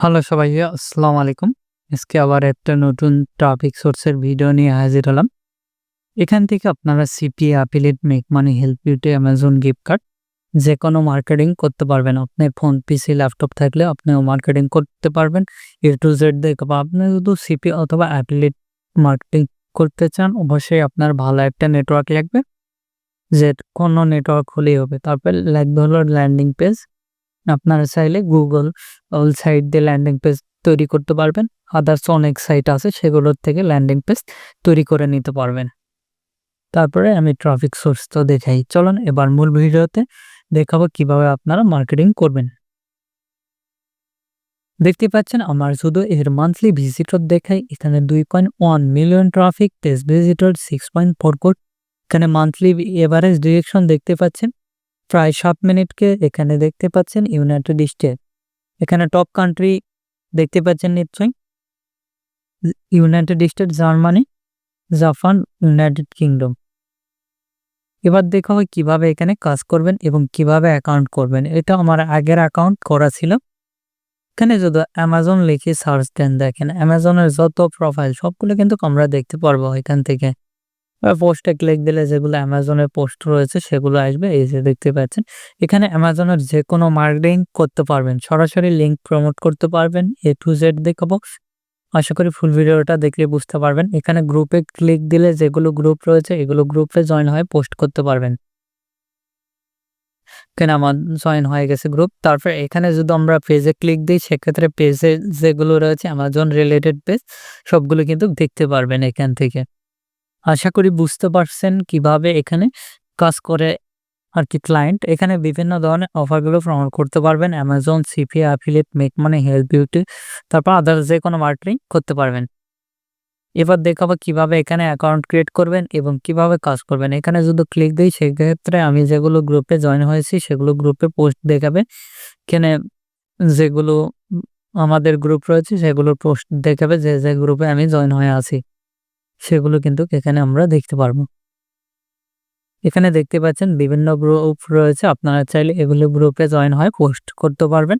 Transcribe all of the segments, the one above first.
Hello সবাইকে আসসালামু আলাইকুম। আজকে আবার একটা নতুন টপিক সোর্সের ভিডিও নিয়ে হাজির হলাম। এখান থেকে আপনারা CPA, affiliate, make money, help ইউতে, অ্যামাজন গিফট কার্ড যেকোনো মার্কেটিং করতে পারবেন। আপনার ফোন, পিসি, ল্যাপটপ থাকলে আপনিও মার্কেটিং করতে পারবেন। এ টু জেড দেখে আপনি যদি সিপিএ অথবা অ্যাফিলিয়েট মার্কেটিং করতে চান, অবশ্যই আপনার ভালো একটা নেটওয়ার্ক লাগবে। যে কোনো নেটওয়ার্ক হলেই হবে। তারপর লাগবে হলো ল্যান্ডিং পেজ। আপনারা চাইলে গুগল সাইট দিয়ে ল্যান্ডিং পেজ তৈরি করতে পারবেন। আদার্স অনেক সাইট আছে, সেগুলোর থেকে ল্যান্ডিং পেজ তৈরি করে নিতে পারবেন। তারপরে আমি ট্রাফিক সোর্স তো দেখাই। চলুন এবার মূল ভিডিওতে দেখাবো কিভাবে আপনারা মার্কেটিং করবেন। দেখতে পাচ্ছেন আমার শুধু এর মান্থলি ভিজিটর দেখাই। এখানে 2.1 মিলিয়ন ট্রাফিক, টেস্ট ভিজিটর 6.4 কোটি। এখানে মান্থলি এভারেজ ডিরেকশন দেখতে পাচ্ছেন প্রায় 7 মিনিটকে। এখানে দেখতে পাচ্ছেন ইউনাইটেড স্টেট। এখানে টপ কান্ট্রি দেখতে পাচ্ছেন নিশ্চয়ই United state, Germany, Japan, United kingdom. এবার দেখা হয় কিভাবে এখানে কাজ করবেন এবং কিভাবে অ্যাকাউন্ট করবেন। এটা আমার আগের অ্যাকাউন্ট করা ছিল। এখানে যদি অ্যামাজন লিখে সার্চ দেন, দেখেন অ্যামাজনের যত প্রোফাইল সবগুলো কিন্তু আমরা দেখতে পারবো এখান থেকে। পোস্টে ক্লিক দিলে যেগুলো অ্যামাজনের পোস্ট রয়েছে সেগুলো আসবে। এই যে দেখতে পাচ্ছেন এখানে অ্যামাজনের যে কোনো মার্কেটিং করতে পারবেন, সরাসরি লিঙ্ক প্রমোট করতে পারবেন। এ টু জেড দেখাবো। আশা করি ফুল ভিডিওটা দেখলে বুঝতে পারবেন। এখানে গ্রুপে ক্লিক দিলে যেগুলো গ্রুপ রয়েছে এগুলো গ্রুপে জয়েন হয়ে পোস্ট করতে পারবেন। এখানে আমার জয়েন হয়ে গেছে গ্রুপ। তারপর এখানে যদি আমরা পেজে ক্লিক দিই, সেক্ষেত্রে পেজে যেগুলো রয়েছে অ্যামাজন রিলেটেড পেজ সবগুলো কিন্তু দেখতে পারবেন এখান থেকে। আশা করি বুঝতে পারছেন কিভাবে এখানে কাজ করে আর কি ক্লায়েন্ট। এখানে বিভিন্ন ধরনের অফারগুলো প্রমোট করতে পারবেন। Amazon, CPA, affiliate, make money, help beauty, তারপর আদার্স যে কোনো মার্কেটিং করতে পারবেন। এবার দেখাবো কিভাবে এখানে অ্যাকাউন্ট ক্রিয়েট করবেন এবং কিভাবে কাজ করবেন। এখানে যদি ক্লিক দিই, সেক্ষেত্রে আমি যেগুলো গ্রুপে জয়েন হয়েছি সেগুলো গ্রুপে পোস্ট দেখাবে। এখানে যেগুলো আমাদের গ্রুপ রয়েছে সেগুলোর পোস্ট দেখাবে, যে গ্রুপে আমি জয়েন হয়ে আছি সেগুলো কিন্তু এখানে আমরা দেখতে পারবো। এখানে দেখতে পাচ্ছেন বিভিন্ন গ্রুপ রয়েছে, আপনারা চাইলে এগুলো গ্রুপে জয়েন হয়ে পোস্ট করতে পারবেন।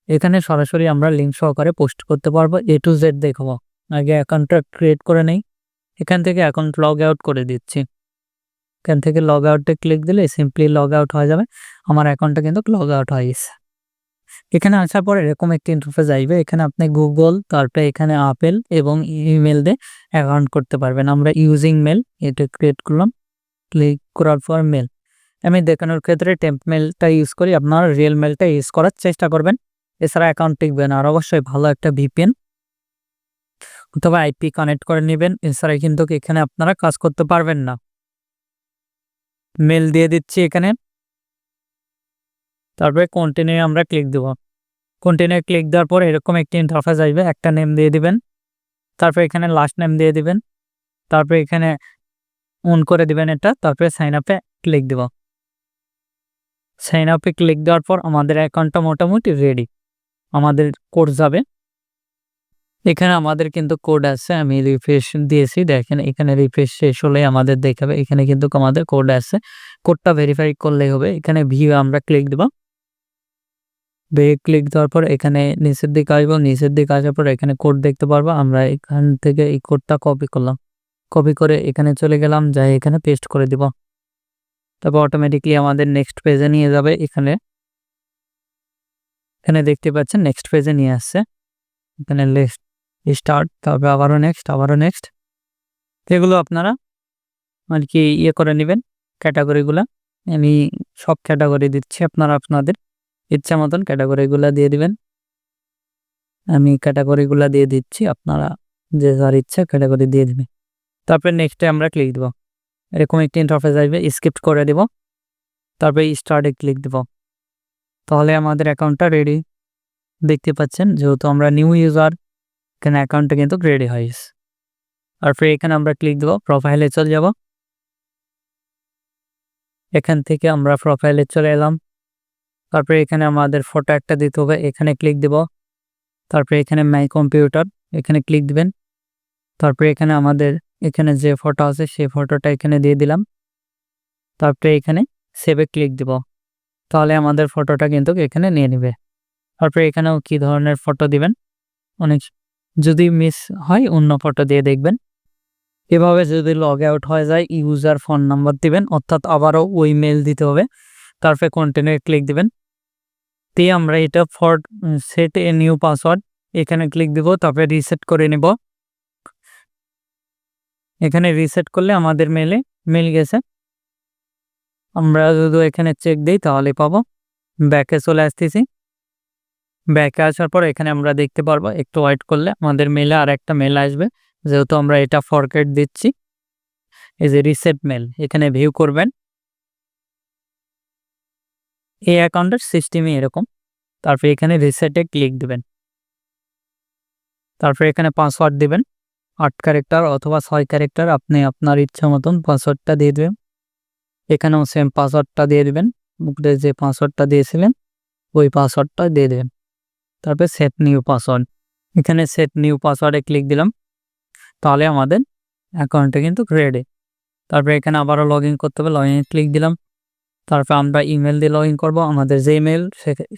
এখানে সরাসরি আমরা লিঙ্ক সহকারে পোস্ট করতে পারবো। এ টু জেড দেখাবো। আগে অ্যাকাউন্টটা ক্রিয়েট করে নেই। এখান থেকে অ্যাকাউন্ট লগ আউট করে দিচ্ছি। এখান থেকে লগ আউটে ক্লিক দিলে সিম্পলি লগ আউট হয়ে যাবে। আমার অ্যাকাউন্টটা কিন্তু লগ আউট হয়ে গেছে। এখানে আসার পর এরকম একটি ইন্টারফেস আসবে। এখানে আপনি গুগল, তারপরে এখানে আপেল এবং ইমেল দিয়ে অ্যাকাউন্ট করতে পারবেন। আমরা ইউজিং মেল এটা ক্রিয়েট করলাম। ক্লিক করার পর মেল আমি দেখানোর ক্ষেত্রে টেম্প মেলটা ইউজ করি। আপনারা রিয়েল মেলটা ইউজ করার চেষ্টা করবেন। এছাড়া অ্যাকাউন্ট টিকবে না। আর অবশ্যই ভালো একটা ভিপিএন অথবা আইপি কানেক্ট করে নেবেন। এছাড়া কিন্তু এখানে আপনারা কাজ করতে পারবেন না। মেল দিয়ে দিচ্ছি এখানে। তারপরে কন্টিনিউ আমরা ক্লিক দেব। কন্টিনিউ ক্লিক দেওয়ার পর এরকম একটি ইন্টারফেস আসবে। একটা নেম দিয়ে দিবেন, তারপর এখানে লাস্ট নেম দিয়ে দিবেন, তারপরে এখানে অন করে দিবেন এটা। তারপরে সাইন আপে ক্লিক দেব। সাইন আপে ক্লিক দেওয়ার পর আমাদের অ্যাকাউন্টটা মোটামুটি রেডি। আমাদের কোড যাবে। এখানে আমাদের কিন্তু কোড আছে। আমি রিফ্রেশ দিয়েছি, দেখেন এখানে রিফ্রেশ শেষ হলে আমাদের দেখাবে এখানে কিন্তু আমাদের কোড আছে। কোডটা ভেরিফাই করলেই হবে। এখানে ভিউ আমরা ক্লিক দেব। ক্লিক দেওয়ার পর এখানে নিচের দিকে আসবো। নিচের দিকে আসার পর এখানে কোড দেখতে পারবো। আমরা এখান থেকে এই কোডটা কপি করলাম। কপি করে এখানে চলে গেলাম, যাই এখানে পেস্ট করে দিব। তারপর অটোমেটিকলি আমাদের নেক্সট পেজে নিয়ে যাবে। এখানে দেখতে পাচ্ছেন নেক্সট পেজে নিয়ে আসছে। এখানে স্টার্ট, তারপর আবারও নেক্সট। এগুলো আপনারা আর কি করে নেবেন ক্যাটাগরিগুলা। আমি সব ক্যাটাগরি দিচ্ছি, আপনারা আপনাদের ইচ্ছা মতন ক্যাটাগরিগুলা দিয়ে দিবেন। আমি ক্যাটাগরিগুলা দিয়ে দিচ্ছি, আপনারা যে যার ইচ্ছা ক্যাটাগরি দিয়ে দিবেন। তারপরে নেক্সটে আমরা ক্লিক দেব। এরকম একটি ইন্টারফেস আসবে, স্কিপ করে দেব। তারপরে স্টার্টে ক্লিক দেব। তাহলে আমাদের অ্যাকাউন্টটা রেডি। দেখতে পাচ্ছেন যেহেতু আমরা নিউ ইউজার, এখানে অ্যাকাউন্টটা কিন্তু রেডি হয়ে গেছে। তারপরে এখানে আমরা ক্লিক দেব, প্রোফাইলে চলে যাব। এখান থেকে আমরা প্রোফাইলে চলে এলাম। তারপরে এখানে আমাদের ফটো একটা দিতে হবে, এখানে ক্লিক দেব। তারপরে এখানে মাই কম্পিউটার, এখানে ক্লিক দিবেন। তারপরে এখানে আমাদের এখানে যে ফটো আছে সেই ফটোটা এখানে দিয়ে দিলাম। তারপরে এখানে সেভে ক্লিক দিব। তাহলে আমাদের ফটোটা কিন্তু এখানে নিয়ে নেবে। তারপরে এখানেও কি ধরনের ফটো দিবেন অনেক যদি মিস হয় অন্য ফটো দিয়ে দেখবেন। এভাবে যদি লগ আউট হয়ে যায় ইউজার ফোন নাম্বার দিবেন, অর্থাৎ আবারও ওই মেইল দিতে হবে। তারপরে কন্টিনিউ ক্লিক দিবেন। দিয়ে আমরা এটা সেট এ নিউ পাসওয়ার্ড এখানে ক্লিক দিব, তারপরে রিসেট করে নেব। এখানে রিসেট করলে আমাদের মেল গেছে। আমরা যদি এখানে চেক দিই তাহলে পাবো। ব্যাকে চলে আসতেছি। ব্যাকে আসার পর এখানে আমরা দেখতে পারবো, একটু ওয়েট করলে আমাদের মেলে আরেকটা মেল আসবে, যেহেতু আমরা এটা ফরগেট দিচ্ছি। এই যে রিসেট মেল, এখানে ভিউ করবেন। এই অ্যাকাউন্টের সিস্টেমই এরকম। তারপরে এখানে রিসেটে ক্লিক দিবেন। তারপরে এখানে পাসওয়ার্ড দিবেন 8 ক্যারেক্টার অথবা 6 ক্যারেক্টার, আপনি আপনার ইচ্ছা মতন পাসওয়ার্ডটা দিয়ে দেবেন। এখানেও সেম পাসওয়ার্ডটা দিয়ে দিবেন। উপরে যে পাসওয়ার্ডটা দিয়েছিলেন ওই পাসওয়ার্ডটা দিয়ে দেবেন। তারপরে সেট নিউ পাসওয়ার্ড, এখানে সেট নিউ পাসওয়ার্ডে ক্লিক দিলাম। তাহলে আমাদের অ্যাকাউন্টটা কিন্তু রেডি। তারপরে এখানে আবারও লগ ইন করতে হবে, লগ ইন ক্লিক দিলাম। তারপর আমরা ইমেল দিয়ে লগ ইন করবো, আমাদের যে ইমেল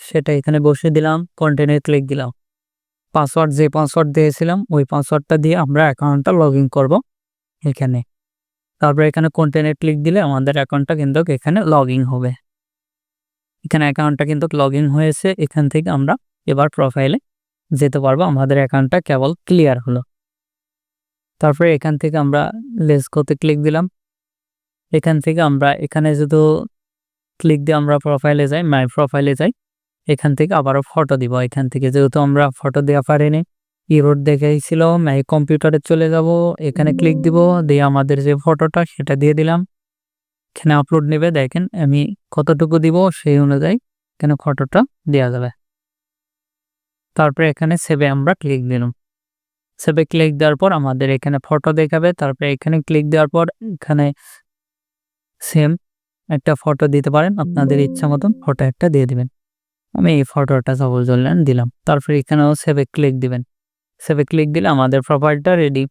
সেটা এখানে বসিয়ে দিলাম, কন্টিনিউ ক্লিক দিলাম। যে পাসওয়ার্ড দিয়েছিলাম ওই পাসওয়ার্ডটা দিয়ে আমরা অ্যাকাউন্টটা লগ ইন করবো এখানে। তারপরে এখানে কন্টিনিউ ক্লিক দিলে আমাদের অ্যাকাউন্টটা কিন্তু এখানে লগ ইন হবে। এখানে অ্যাকাউন্টটা কিন্তু লগ ইন হয়েছে। এখান থেকে আমরা এবার প্রোফাইলে যেতে পারবো, আমাদের অ্যাকাউন্টটা কেবল ক্লিয়ার হলো। তারপরে এখান থেকে আমরা লেটস গোতে ক্লিক দিলাম। এখান থেকে আমরা এখানে যদি ক্লিক দিয়ে আমরা প্রোফাইলে যাই, মাই প্রোফাইলে যাই, এখান থেকে আবারও ফটো দিব। এখান থেকে যেহেতু আমরা ফটো দেওয়া পারিনি, ইরোড দেখাইছিল, মাই কম্পিউটারে চলে যাব, এখানে ক্লিক দিব, দিয়ে আমাদের যে ফটোটা সেটা দিয়ে দিলাম। এখানে আপলোড নেবে, দেখেন আমি কতটুকু দিব সেই অনুযায়ী এখানে ফটোটা দেওয়া যাবে। তারপরে এখানে সেভে আমরা ক্লিক দিলাম। সেভে ক্লিক দেওয়ার পর আমাদের এখানে ফটো দেখাবে। তারপরে এখানে ক্লিক দেওয়ার পর এখানে সেম একটা ফটো দিতে পারেন, আপনাদের ইচ্ছা মতন ফটো একটা দিয়ে দিবেন। আমি এই ফটোটা সাপোজ ধরলেন দিলাম। তারপরে এখানেও সেভে ক্লিক দিবেন। সেভে ক্লিক দিলে আমাদের প্রোফাইলটা রেডি।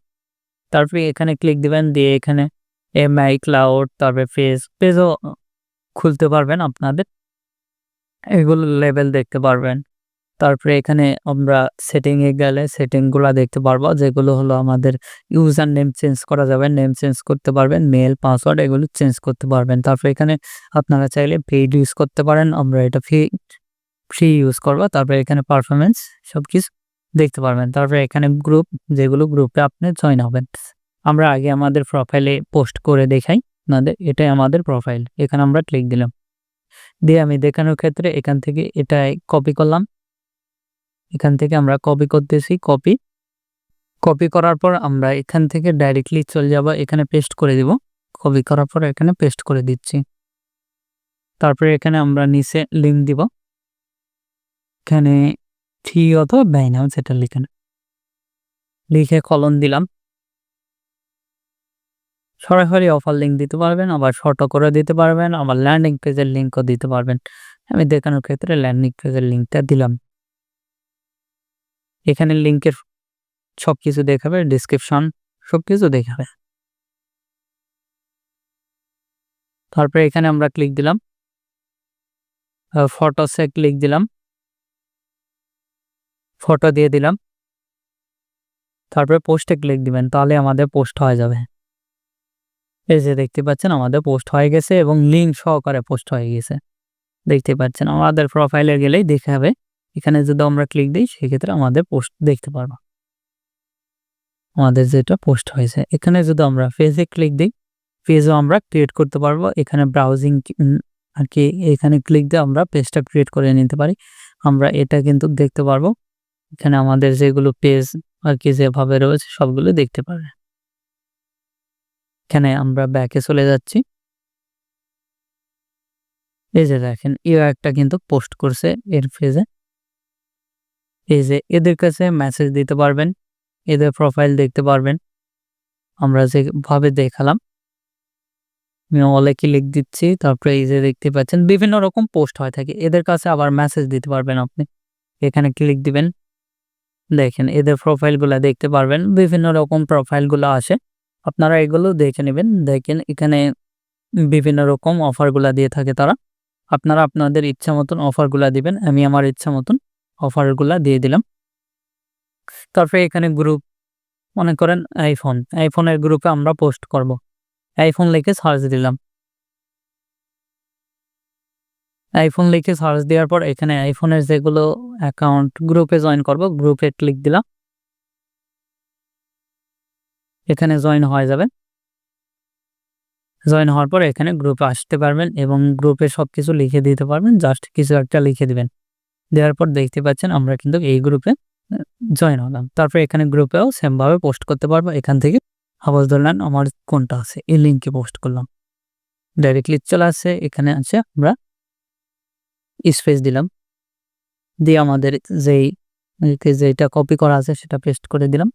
তারপরে এখানে ক্লিক দিবেন, দিয়ে এখানে এমআই ক্লাউড, তারপরে পেজও খুলতে পারবেন আপনাদের, এগুলো লেভেল দেখতে পারবেন। তারপরে এখানে আমরা সেটিংয়ে গেলে সেটিংগুলো দেখতে পারবো, যেগুলো হলো আমাদের ইউজার নেম চেঞ্জ করা যাবে, নেম চেঞ্জ করতে পারবেন, মেল পাসওয়ার্ড এগুলো চেঞ্জ করতে পারবেন। তারপরে এখানে আপনারা চাইলে পেইড ইউজ করতে পারেন, আমরা এটা ফ্রি ইউজ করবো। তারপরে এখানে পারফরমেন্স সবকিছু দেখতে পারবেন। তারপরে এখানে গ্রুপ, যেগুলো গ্রুপে আপনি জয়েন হবেন। আমরা আগে আমাদের প্রোফাইলে পোস্ট করে দেখাই আপনাদের, এটাই আমাদের প্রোফাইল। এখানে আমরা ক্লিক দিলাম, দিয়ে আমি দেখানোর ক্ষেত্রে এখান থেকে এটাই কপি করলাম। এখান থেকে আমরা কপি করতেছি, কপি করার পর আমরা এখান থেকে ডাইরেক্টলি চলে যাব, এখানে পেস্ট করে দিব। কপি করার পর এখানে পেস্ট করে দিচ্ছি। তারপরে এখানে আমরা নিচে লিঙ্ক দিব, এখানে ফি অথবা বাইনাম সেটা লিখে কলন দিলাম। সরাসরি অফার লিঙ্ক দিতে পারবেন, আবার শর্ট করে দিতে পারবেন, আবার ল্যান্ডিং পেজের লিঙ্কও দিতে পারবেন। আমি দেখানোর ক্ষেত্রে ল্যান্ডিং পেজের লিঙ্কটা দিলাম। এখানে লিঙ্কের সবকিছু দেখাবে, ডিসক্রিপশন সবকিছু দেখাবে। তারপরে এখানে আমরা ক্লিক দিলাম, ফটোসে ক্লিক দিলাম, ফটো দিয়ে দিলাম। তারপরে পোস্টে ক্লিক দিবেন, তাহলে আমাদের পোস্ট হয়ে যাবে। এই যে দেখতে পাচ্ছেন আমাদের পোস্ট হয়ে গেছে এবং লিঙ্ক সহকারে পোস্ট হয়ে গেছে। দেখতে পাচ্ছেন আমাদের প্রোফাইলে গেলেই দেখাবে। এখানে যদি আমরা ক্লিক দিই সেক্ষেত্রে আমাদের পোস্ট দেখতে পারবো, আমাদের যেটা পোস্ট হয়েছে। এখানে যদি আমরা পেজে ক্লিক দিই, পেজও আমরা ক্রিয়েট করতে পারবো। এখানে ব্রাউজিং আর কি, এখানে ক্লিক দিয়ে আমরা পেজটা ক্রিয়েট করে নিতে পারি। আমরা এটা কিন্তু দেখতে পারবো, এখানে আমাদের যেগুলো পেজ আর কি যেভাবে রয়েছে সবগুলো দেখতে পারবে। এখানে আমরা ব্যাকে চলে যাচ্ছি। এই যে দেখেন একটা কিন্তু পোস্ট করছে এর পেজে। এই যে এদের কাছে মেসেজ দিতে পারবেন, এদের প্রোফাইল দেখতে পারবেন। আমরা যেভাবে দেখালাম, আমি অলে ক্লিক দিচ্ছি। তারপরে এই যে দেখতে পাচ্ছেন বিভিন্ন রকম পোস্ট হয়ে থাকে, এদের কাছে আবার মেসেজ দিতে পারবেন আপনি। এখানে ক্লিক দিবেন, দেখেন এদের প্রোফাইলগুলো দেখতে পারবেন, বিভিন্ন রকম প্রোফাইলগুলো আসে, আপনারা এগুলো দেখে নেবেন। দেখেন এখানে বিভিন্ন রকম অফারগুলা দিয়ে থাকে তারা, আপনারা আপনাদের ইচ্ছা মতন অফারগুলা দিবেন। আমি আমার ইচ্ছা মতন অফারগুলা দিয়ে দিলাম। তারপরে এখানে গ্রুপ, মনে করেন আইফোনের গ্রুপে আমরা পোস্ট করব। আইফোন লিখে সার্চ দিলাম। আইফোন লিখে সার্চ দেওয়ার পর এখানে আইফোনের যেগুলো অ্যাকাউন্ট গ্রুপে জয়েন করব, গ্রুপে ক্লিক দিলাম। এখানে জয়েন হয়ে যাবেন। জয়েন হওয়ার পর এখানে গ্রুপে আসতে পারবেন এবং গ্রুপে সবকিছু লিখে দিতে পারবেন। জাস্ট কিছু একটা লিখে দিবেন। দেওয়ার পর দেখতে পাচ্ছেন আমরা কিন্তু এই গ্রুপে জয়েন হলাম। তারপর এখানে গ্রুপেও সেম ভাবে পোস্ট করতে পারবো। এখান থেকে সাপোজ ধরলেন আমার কোনটা আছে, এই লিঙ্কে পোস্ট করলাম, ডাইরেক্টলি চলে আসছে। এখানে আছে আমরা স্পেস দিলাম, দিয়ে আমাদের যেটা কপি করা আছে সেটা পেস্ট করে দিলাম,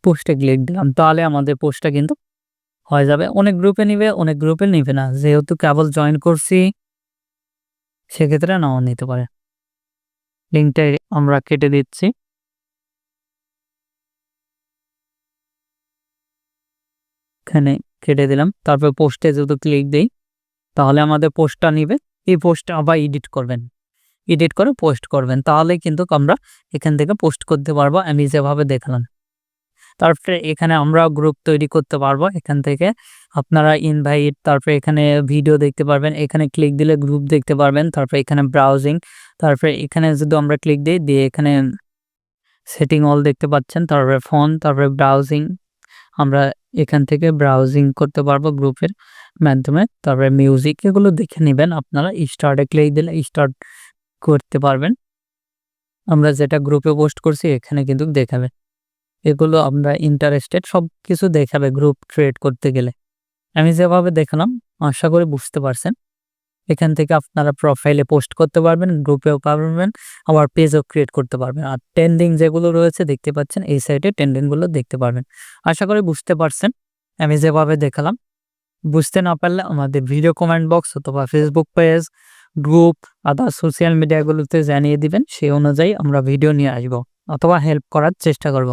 পোস্টে ক্লিক দিলাম। তাহলে আমাদের পোস্টটা কিন্তু হয়ে যাবে। অনেক গ্রুপে নিবে, অনেক গ্রুপে নিবে না। যেহেতু কেবল জয়েন করছি সেক্ষেত্রে নাও নিতে পারে। লিঙ্কটা আমরা কেটে দিচ্ছি। এখানে কেটে দিলাম। তারপর পোস্টে যদি ক্লিক দেই তাহলে আমাদের পোস্টটা নিবে। এই পোস্টটা আবার এডিট করবেন, এডিট করে পোস্ট করবেন। তাহলে কিন্তু আমরা এখান থেকে পোস্ট করতে পারবো আমি যেভাবে দেখালাম। তারপরে এখানে আমরা গ্রুপ তৈরি করতে পারবো। এখান থেকে আপনারা ইনভাইট, তারপরে এখানে ভিডিও দেখতে পারবেন। এখানে ক্লিক দিলে গ্রুপ দেখতে পারবেন। তারপরে এখানে ব্রাউজিং, তারপরে এখানে যদি আমরা ক্লিক দিই, দিয়ে এখানে সেটিং অল দেখতে পাচ্ছেন। তারপরে ফোন, তারপরে ব্রাউজিং, আমরা এখান থেকে ব্রাউজিং করতে পারবো গ্রুপের মাধ্যমে। তারপরে মিউজিক, এগুলো দেখে নেবেন আপনারা। স্টার্টে ক্লিক দিলে স্টার্ট করতে পারবেন। আমরা যেটা গ্রুপে পোস্ট করছি এখানে কিন্তু দেখাবে। এগুলো আমরা ইন্টারেস্টেড, সব কিছু দেখাবে গ্রুপ ক্রিয়েট করতে গেলে। আমি যেভাবে দেখালাম আশা করি বুঝতে পারছেন। এখান থেকে আপনারা প্রোফাইলে পোস্ট করতে পারবেন, গ্রুপেও পারবেন, আবার পেজও ক্রিয়েট করতে পারবেন। আর ট্রেন্ডিং যেগুলো রয়েছে দেখতে পাচ্ছেন, এই সাইটে ট্রেন্ডিংগুলো দেখতে পারবেন। আশা করি বুঝতে পারছেন আমি যেভাবে দেখালাম। বুঝতে না পারলে আমাদের ভিডিও কমেন্ট বক্স অথবা Facebook page, group, other social মিডিয়াগুলোতে জানিয়ে দিবেন। সেই অনুযায়ী আমরা ভিডিও নিয়ে আসবো অথবা হেল্প করার চেষ্টা করব।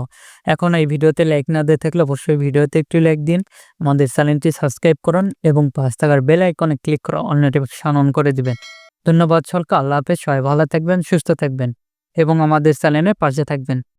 এখন এই ভিডিওতে লাইক না দিয়ে থাকলে অবশ্যই ভিডিওতে একটু লাইক দিন, আমাদের চ্যানেলটি সাবস্ক্রাইব করুন এবং পাশে থাকার বেল আইকনে ক্লিক করে অল নোটিফিকেশন অন করে দিবেন। ধন্যবাদ সকলকে। আল্লাহ হাফেজ। সবাই ভালো থাকবেন, সুস্থ থাকবেন এবং আমাদের চ্যানেলের পাশে থাকবেন।